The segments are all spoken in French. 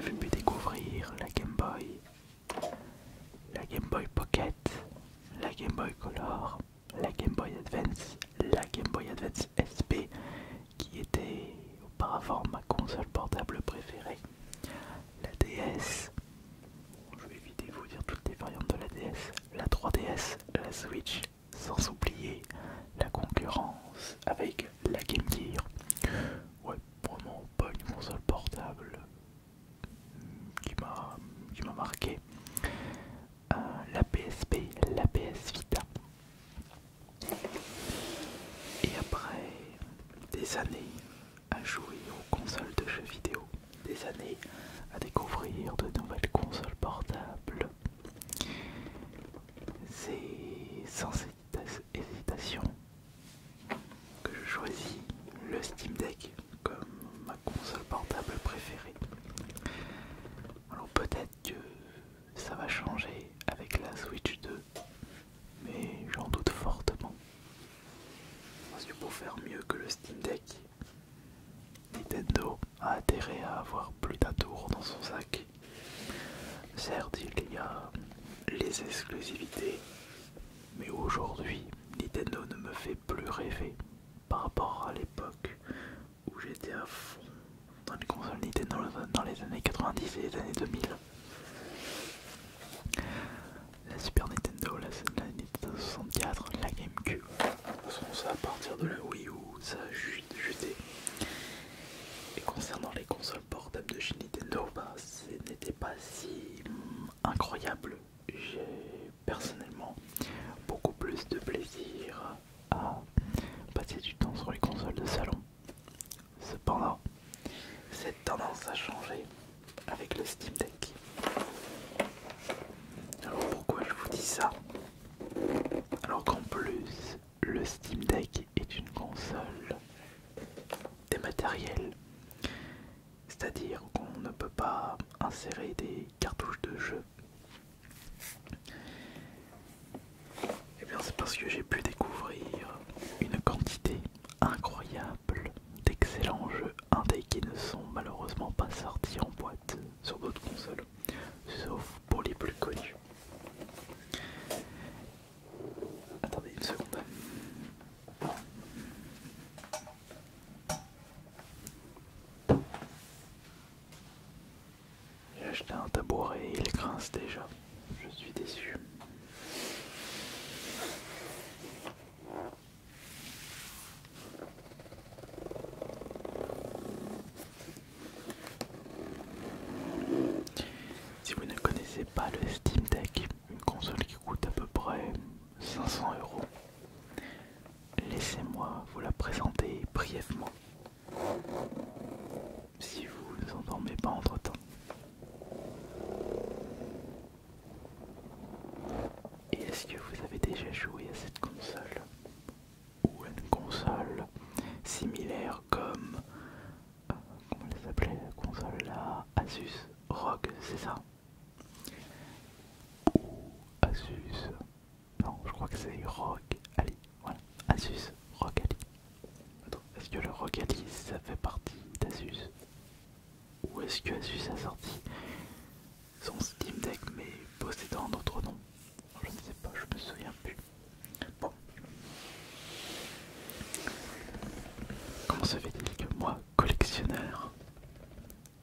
j'ai pu découvrir la Game Boy Pocket, la Game Boy Color, la Game Boy Advance, la Game Boy Advance SP, qui était auparavant ma console portable préférée, la DS, je vais éviter de vous dire toutes les variantes de la DS, la 3DS, la Switch, sans oublier la concurrence avec la Game Gear. Ouais, vraiment pas une console portable qui m'a marqué. La PSP, la PS Vita. Et après des années à jouer aux consoles de jeux vidéo, des années à découvrir de nouvelles consoles portables, c'est sans hésitation que je choisis le Steam Deck comme ma console portable préférée. Alors peut-être que ça va changer avec la Switch 2, mais j'en doute fortement. Parce que pour faire mieux que le Steam Deck, Nintendo a intérêt à avoir plus d'un tour dans son sac. Certes, il y a les exclusivités, mais aujourd'hui, Nintendo ne me fait plus rêver par rapport à l'époque où j'étais à fond dans les consoles Nintendo dans les années 90 et les années 2000. La Super Nintendo, la Nintendo 64, la GameCube. De toute façon, ça à partir de la Wii U, ça a chuté. Et concernant les consoles portables de chez Nintendo, ce n'était pas si incroyable. J'ai personnellement beaucoup plus de plaisir à passer du temps sur les consoles de salon. Cependant, cette tendance a changé avec le Steam Deck. Alors pourquoi je vous dis ça? Alors qu'en plus, le Steam Deck est une console dématérielle. C'est-à-dire qu'on ne peut pas insérer des cartouches de jeu. Et bien c'est parce que j'ai pu découvrir une quantité incroyable d'excellents jeux indés qui ne sont malheureusement pas sortis en boîte sur d'autres consoles, sauf pour les plus connus. Attendez une seconde. J'ai acheté un tabouret et il grince déjà. Je suis déçu. Si vous ne connaissez pas le Steam Deck, une console qui coûte à peu près 500 €, laissez-moi vous la présenter brièvement, si vous ne vous endormez pas entre temps. Et est-ce que vous avez déjà joué à cette console? Ou à une console similaire comme... comment elle s'appelait la console là? Asus ROG, c'est ça? Ou Asus... non, je crois que c'est ROG Ali. Voilà, Asus ROG Ali. Attends, est-ce que le ROG Ali ça fait partie d'Asus? Ou est-ce que Asus a sorti son Steam Deck mais possédant un autre nom? Je ne sais pas, je me souviens plus. Bon. Comment se fait-il que moi, collectionneur,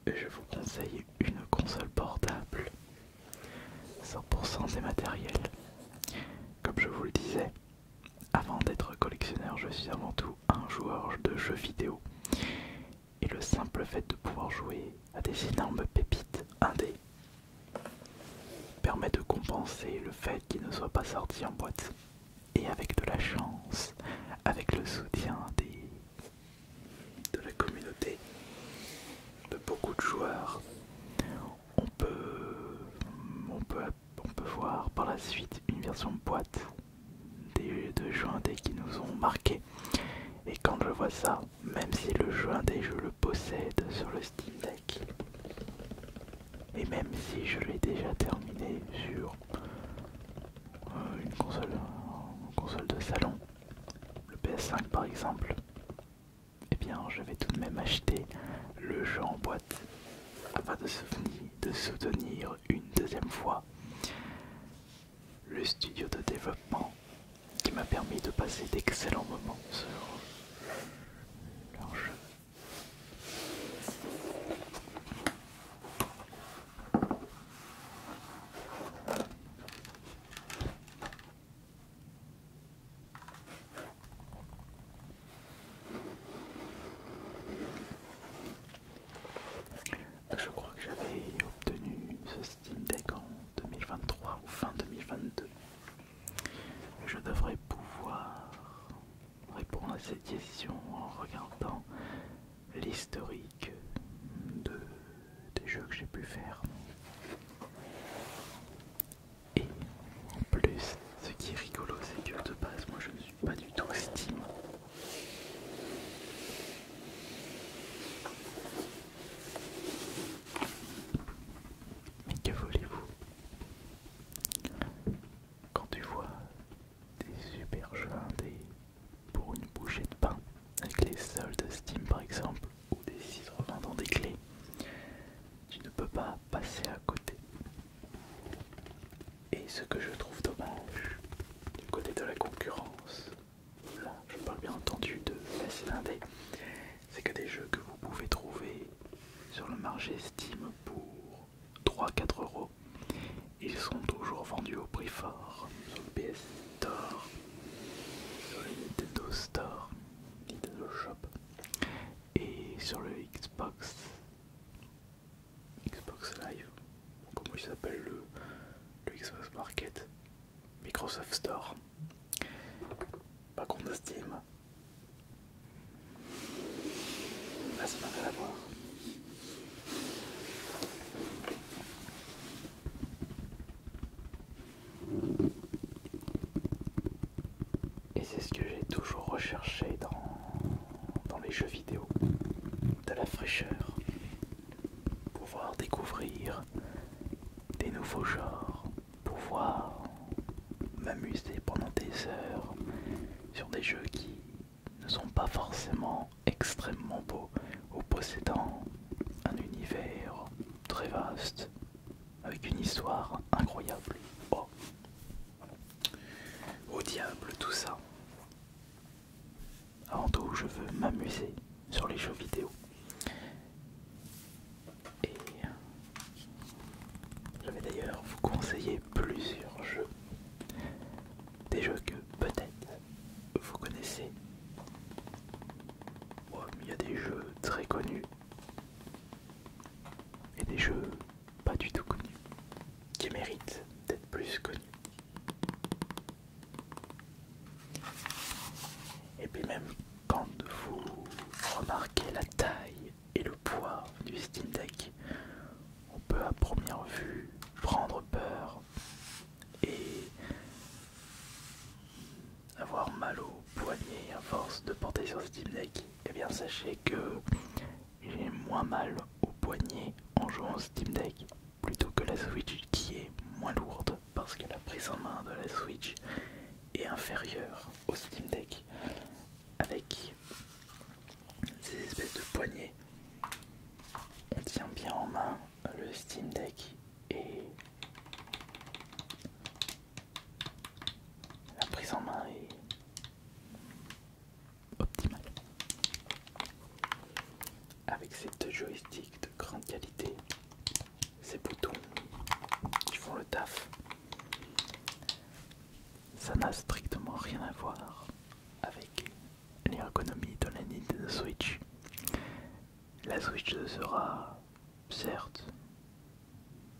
je vous conseille une console portable 100% dématérielle? Comme je vous le disais, avant d'être collectionneur, je suis avant tout un joueur de jeux vidéo. Et le simple fait de pouvoir jouer à des énormes pépites indé permet de compenser le fait qu'il ne soit pas sorti en boîte. Et avec de la chance, avec le soutien de la communauté, de beaucoup de joueurs, on peut voir par la suite une version boîte de jeux indés qui nous ont marqué. Et quand je vois ça, même si le jeu indé je le possède sur le Steam Deck, et même si je l'ai déjà terminé sur une console de salon, le PS5 par exemple, eh bien je vais tout de même acheter le jeu en boîte afin de soutenir une deuxième fois le studio de développement qui m'a permis de passer d'excellents moments sur leur jeu. Je crois que j'avais obtenu ce Steam Deck en 2023 ou fin 2022. Je devrais pouvoir répondre à cette question en regardant l'historique des jeux que j'ai pu faire. Et en plus, ce qui est rigolo, c'est que de base, moi je ne suis pas du tout Steam. Mais que voulez-vous? Quand tu vois des super jeux indés pour une bouchée de pain, avec les soldes Steam par exemple, ou des sites revendant des clés, tu ne peux pas passer à côté. Et ce que je trouve dommage, du côté de la concurrence, là je parle bien entendu de la scène indé, c'est que des jeux que vous pouvez trouver sur le marché Steam pour 3-4 euros, ils sont toujours vendus au prix fort sur le PS Store, sur le Nintendo Store, Nintendo Shop et sur le Xbox Live, comment il s'appelle le Xbox Market, Microsoft Store. Par contre Steam, là ça n'a rien à voir. Et c'est ce que j'ai toujours recherché dans les jeux vidéo, de la fraîcheur, pouvoir découvrir des nouveaux genres, pouvoir m'amuser pendant des heures sur des jeux qui ne sont pas forcément extrêmement beaux ou possédant un univers très vaste avec une histoire incroyable. Oh, au diable tout ça. Avant tout, je veux m'amuser sur les jeux vidéo. Et je vais d'ailleurs vous conseiller plusieurs jeux. Des jeux que peut-être vous connaissez. Bon, il y a des jeux très connus et des jeux pas du tout connus qui méritent d'être plus connus. Et puis même quand vous remarquez la taille et le poids du Steam Deck, on peut à première vue prendre peur et avoir mal au poignet à force de porter sur Steam Deck. Et bien sachez que j'ai moins mal au poignet en jouant au Steam Deck plutôt que la Switch qui est moins lourde parce que la prise en main de la Switch est inférieure au Steam Deck avec ces espèces de poignets. On tient bien en main le Steam Deck et la prise en main est optimale. Avec ces deux joysticks de grande qualité, ces boutons qui font le taf, ça n'a strictement rien à voir avec l'ergonomie de la Nintendo Switch. La Switch sera certes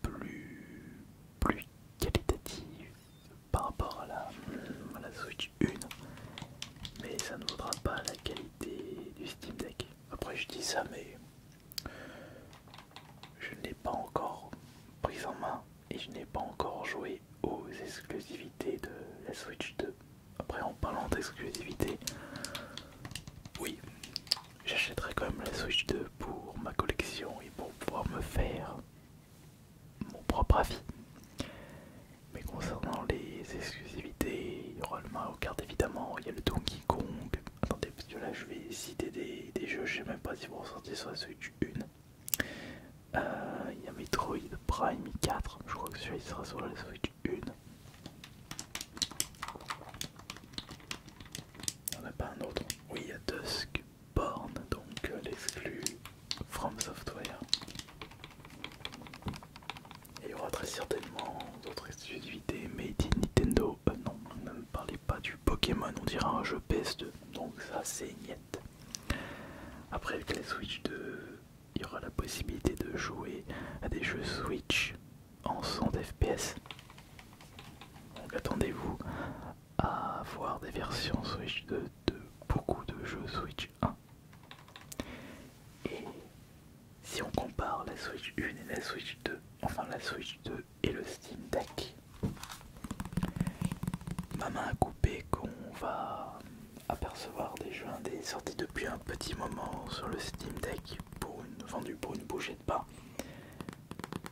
plus qualitative par rapport à la Switch 1, mais ça ne vaudra pas la qualité du Steam Deck. Après je dis ça, mais je ne l'ai pas encore prise en main et je n'ai pas encore joué aux exclusivités de la Switch 2. Après, en parlant d'exclusivité, oui, j'achèterai quand même la Switch 2 pour ma collection et pour pouvoir me faire mon propre avis. Mais concernant les exclusivités, il y aura le Mario Kart évidemment, il y a le Donkey Kong. Attendez, parce que là je vais citer des jeux, je sais même pas si vont sortir sur la Switch 1. Prime 4. Je crois que celui-là sera sur la Switch 1. Il n'y en a pas un autre. Oui, il y a Duskborn, donc l'exclu From Software. Et il y aura très certainement d'autres exclusivités made in Nintendo. Non, ne me parlez pas du Pokémon, on dirait un jeu PS2. Donc ça c'est niette. Après avec la Switch 2, il y aura la possibilité de jouer à des jeux Switch en 100 FPS. Donc attendez-vous à voir des versions Switch 2 de beaucoup de jeux Switch 1. Et si on compare la Switch 1 et la Switch 2, enfin la Switch 2 et le Steam Deck, ma main a coupé qu'on va apercevoir des jeux indés sortis depuis un petit moment sur le Steam Deck vendus pour une bouchée de pain,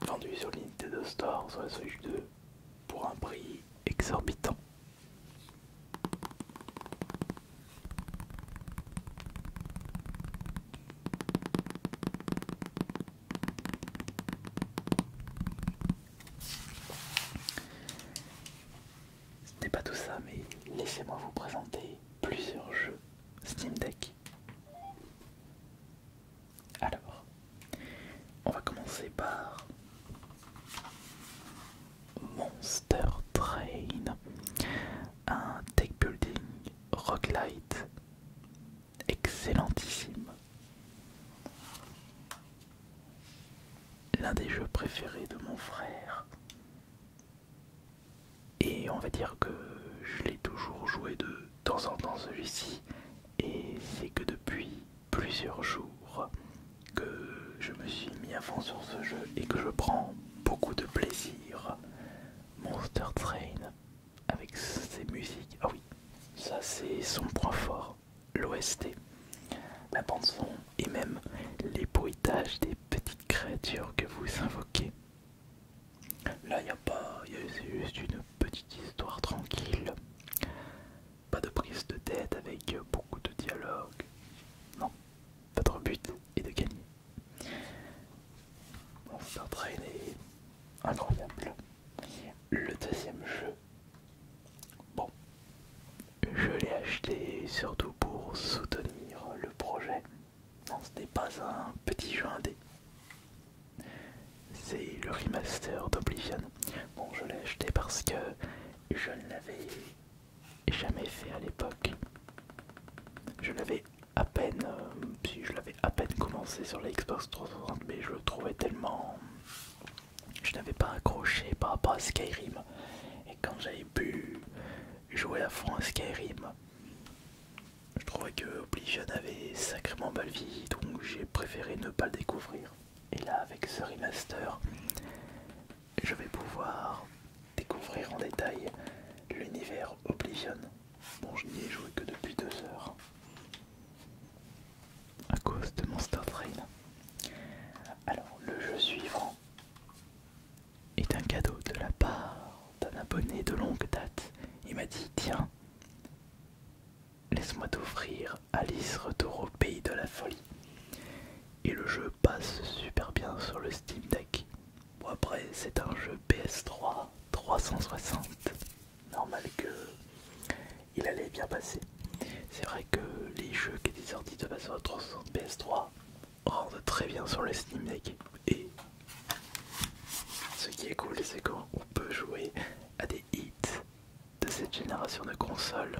vendus sur le Nintendo Store sur la Switch 2 pour un prix exorbitant. Ce n'est pas tout ça, mais laissez-moi vous présenter plusieurs jeux Steam Deck. Alors, on va commencer par Monster Train, un deck building roguelite excellentissime. L'un des jeux préférés de mon frère. Et on va dire que je l'ai toujours joué de temps en temps celui-ci. Et c'est que depuis plusieurs jours que je me suis mis à fond sur ce jeu et que je prends beaucoup de plaisir. Monster Train avec ses musiques. Ah oui, ça c'est son point fort. L'OST, la bande son et même les bruitages des petites créatures que vous invoquez. Là il n'y a pas, c'est juste une petite histoire tranquille. Pas de prise de tête avec beaucoup de dialogue. Non, votre but est de gagner. Monster Train est incroyable. Le deuxième jeu, bon, je l'ai acheté surtout pour soutenir le projet. Non, ce n'est pas un petit jeu indé. C'est le remaster d'Oblivion. Bon, je l'ai acheté parce que je ne l'avais jamais fait à l'époque. Je l'avais à peine, si je l'avais à peine commencé sur la Xbox 360, mais je le trouvais tellement... Je n'avais pas accroché par rapport à Skyrim. Et quand j'avais pu jouer à fond à Skyrim, je trouvais que Oblivion avait sacrément mal vieilli, donc j'ai préféré ne pas le découvrir. Et là, avec ce remaster, je vais pouvoir découvrir en détail l'univers Oblivion. Bon, je n'y ai joué que depuis 2 heures à cause de Monster Train. Alors, le jeu suivant est un cadeau de la part d'un abonné de longue date. Il m'a dit, tiens, laisse-moi t'offrir Alice Retour au pays de la folie. Et le jeu passe super bien sur le Steam Deck. Bon, après c'est un jeu PS3 360. Normal que il allait bien passer. C'est vrai que les jeux qui étaient sortis de base sur la 360 PS3 rendent très bien sur le Steam Deck. Et ce qui est cool, c'est qu'on peut jouer à des hits de cette génération de consoles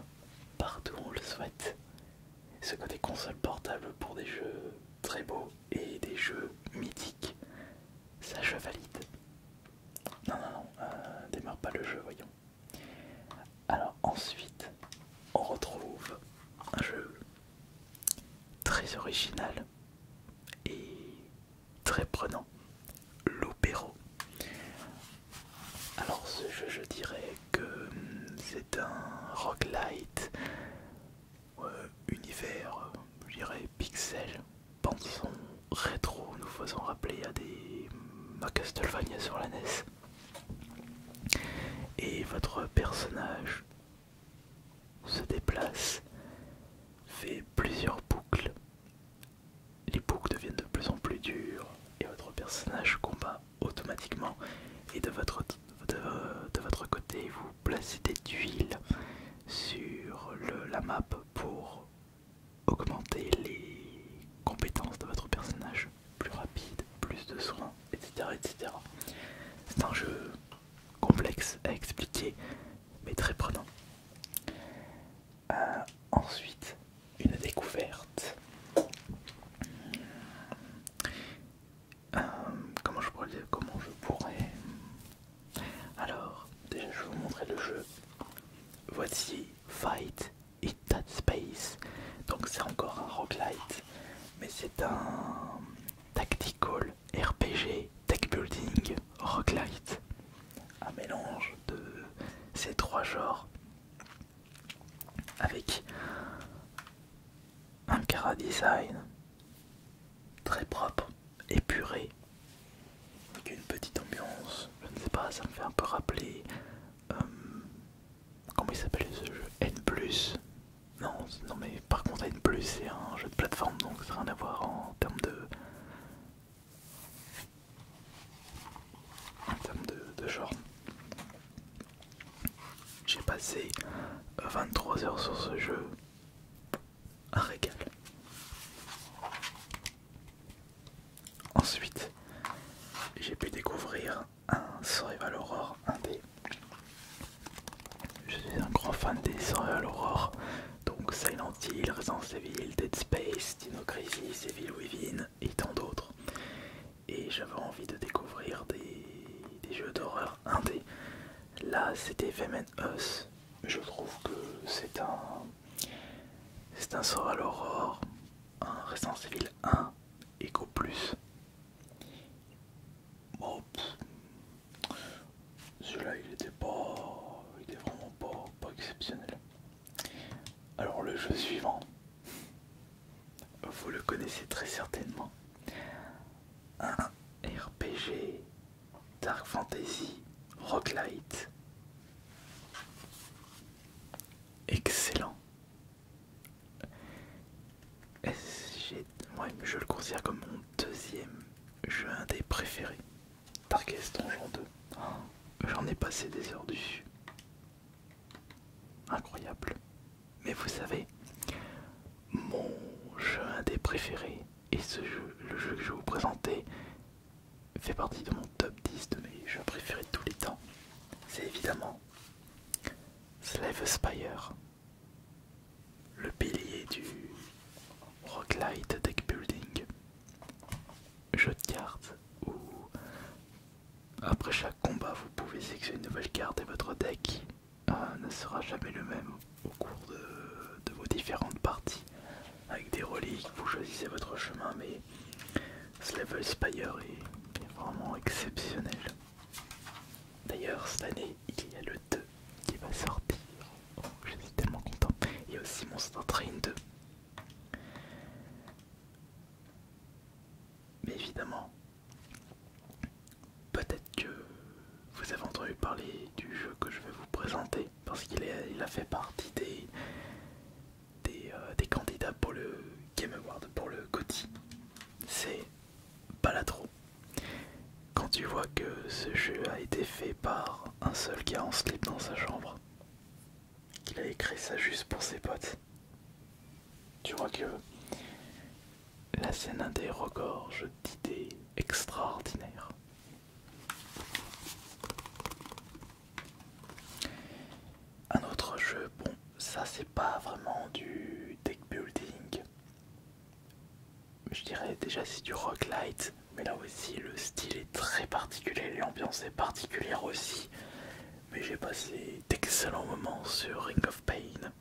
partout où on le souhaite. Ce côté console portable pour des jeux très beaux et des jeux mythiques, ça je valide. Non, démarre pas le jeu, voyons. Alors ensuite, on retrouve un jeu très original et très prenant, l'Opéro. Alors ce jeu, je dirais que c'est un roguelite, univers, je dirais pixel, bande son rétro, nous faisant rappeler à des Castlevania sur la NES. Et votre personnage se déplace, fait plusieurs boucles. Les boucles deviennent de plus en plus dures et votre personnage combat automatiquement. Et de votre côté, vous placez des tuiles sur la map pour augmenter les compétences de votre personnage. Plus rapide, plus de soins, etc. etc. C'est un jeu complexe à expliquer, mais très prenant. Ensuite, une découverte. Comment je pourrais... Alors, déjà je vais vous montrer le jeu. Voici Fight in That Space. Donc c'est encore un roguelite, mais c'est un tactical RPG, deck building, roguelite. Un mélange de ces trois genres avec un chara design très propre, épuré, avec une petite ambiance, je ne sais pas, ça me fait un peu rappeler comment il s'appelle ce jeu, N+. Non mais par contre N+, c'est un jeu de plateforme, donc ça n'a rien à voir en termes de genre. J'ai passé 23 heures sur ce jeu, un régal. Ensuite, j'ai pu découvrir un Survival Horror indé. Je suis un grand fan des Survival Horror, donc Silent Hill, Resident Evil, Dead Space, Dino Crisis, Evil Within et tant d'autres. Et j'avais envie de découvrir des jeux d'horreur indé. Là, c'était Them and Us. Je trouve que c'est un Survival Horror, un Resident Evil 1 Echo Plus. Bon, celui-là il était vraiment pas exceptionnel. Alors le jeu suivant, vous le connaissez très certainement, un RPG Dark Fantasy Roguelite. Excellent. Ouais, je le considère comme mon deuxième jeu indé préféré. Darkest Dungeon 2. J'en ai passé des heures dessus. Incroyable. Mais vous savez, mon jeu indé préféré et le jeu que je vais vous présenter fait partie de mon top 10 de mes jeux préférés de tous les temps. C'est évidemment Slay Spire, le pilier du roguelite deck building, jeu de cartes où après chaque combat vous pouvez sélectionner une nouvelle carte et votre deck ne sera jamais le même au cours de vos différentes parties. Avec des reliques, vous choisissez votre chemin, mais Slay Spire est vraiment exceptionnel. D'ailleurs, cette année, il y a le 2 qui va sortir. Oh, je suis tellement content. Il y a aussi Monster Train 2. Mais évidemment, peut-être que vous avez entendu parler du jeu que je vais vous présenter, parce qu'il a fait partie des candidats pour le Game Award, pour le GOTY. C'est Balatro. Quand tu vois que ce jeu a été fait par un seul gars en slip dans sa chambre, qu'il a écrit ça juste pour ses potes, tu vois que la scène indé regorge d'idées extraordinaires. Un autre jeu, bon, ça c'est pas vraiment du deck building. Je dirais déjà c'est du roguelite, mais là aussi le style est très particulier, l'ambiance est particulière aussi. Mais j'ai passé d'excellents moments sur Ring of Pain.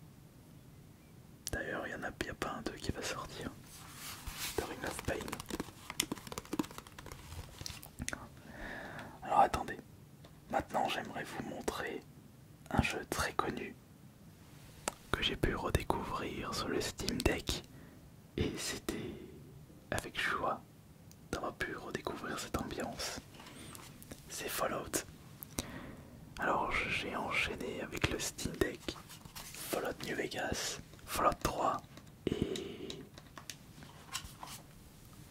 D'ailleurs, il n'y a pas un 2 qui va sortir de Ring of Pain. Alors attendez, maintenant j'aimerais vous montrer un jeu très connu que j'ai pu redécouvrir sur le Steam Deck. Et c'était avec joie d'avoir pu redécouvrir cette ambiance. C'est Fallout. Alors j'ai enchaîné avec le Steam Deck, Fallout New Vegas, Fallout 3 et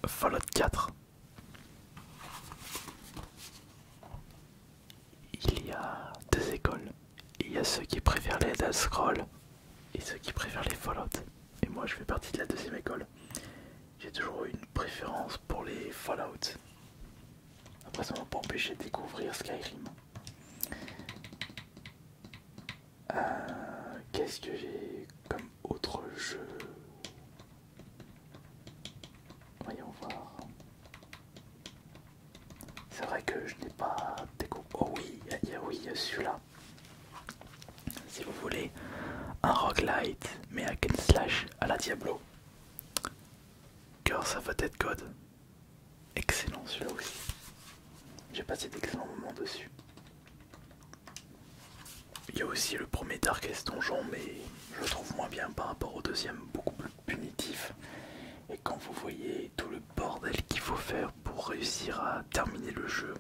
Fallout 4. a ceux qui préfèrent les Elder Scrolls et ceux qui préfèrent les Fallout. Et moi je fais partie de la deuxième école. J'ai toujours eu une préférence pour les Fallout. Après ça m'a pas empêché de découvrir Skyrim. Qu'est-ce que j'ai comme autre jeu? Voyons voir. C'est vrai que je n'ai pas découvert. Oh oui, il y a celui-là. Si vous voulez, un roguelite, mais hack and slash à la Diablo. Curse of a Dead God. Excellent celui-là aussi. J'ai passé d'excellents moments dessus. Il y a aussi le premier Darkest Donjon, mais je le trouve moins bien par rapport au deuxième, beaucoup plus punitif. Et quand vous voyez tout le bordel qu'il faut faire pour réussir à terminer le jeu,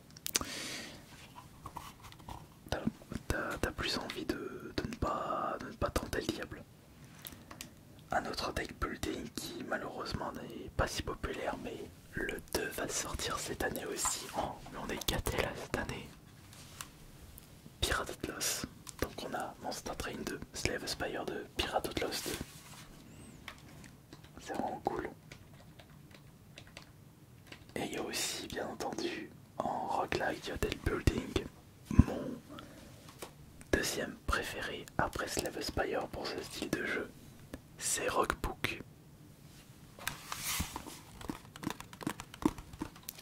t'as plus envie de ne pas tenter le diable. Un autre deck building qui malheureusement n'est pas si populaire, mais le 2 va sortir cette année aussi. Oh, mais on est gâtés là cette année. Pirate Outlaws. Donc on a Monster Train 2, Slave Spire 2, Pirate Outlaws 2. C'est vraiment cool. Et il y a aussi bien entendu en roguelike deck building mon deuxième préféré après Slave Spire pour ce style de jeu, c'est Roguebook.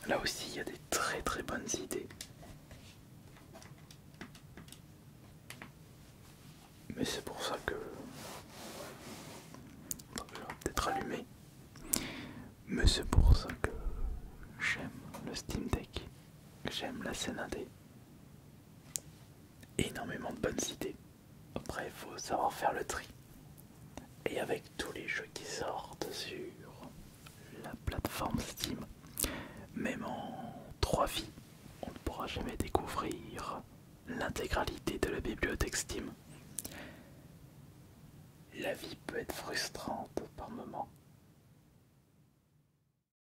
Là aussi il y a des très bonnes idées. Mais c'est pour ça que... je vais peut-être allumer. Mais c'est pour ça que j'aime le Steam Deck. J'aime la scène indé. Énormément de bonnes idées. Après il faut savoir faire le tri. Et avec tous les jeux qui sortent sur la plateforme Steam, même en 3 vies, on ne pourra jamais découvrir l'intégralité de la bibliothèque Steam. La vie peut être frustrante par moments.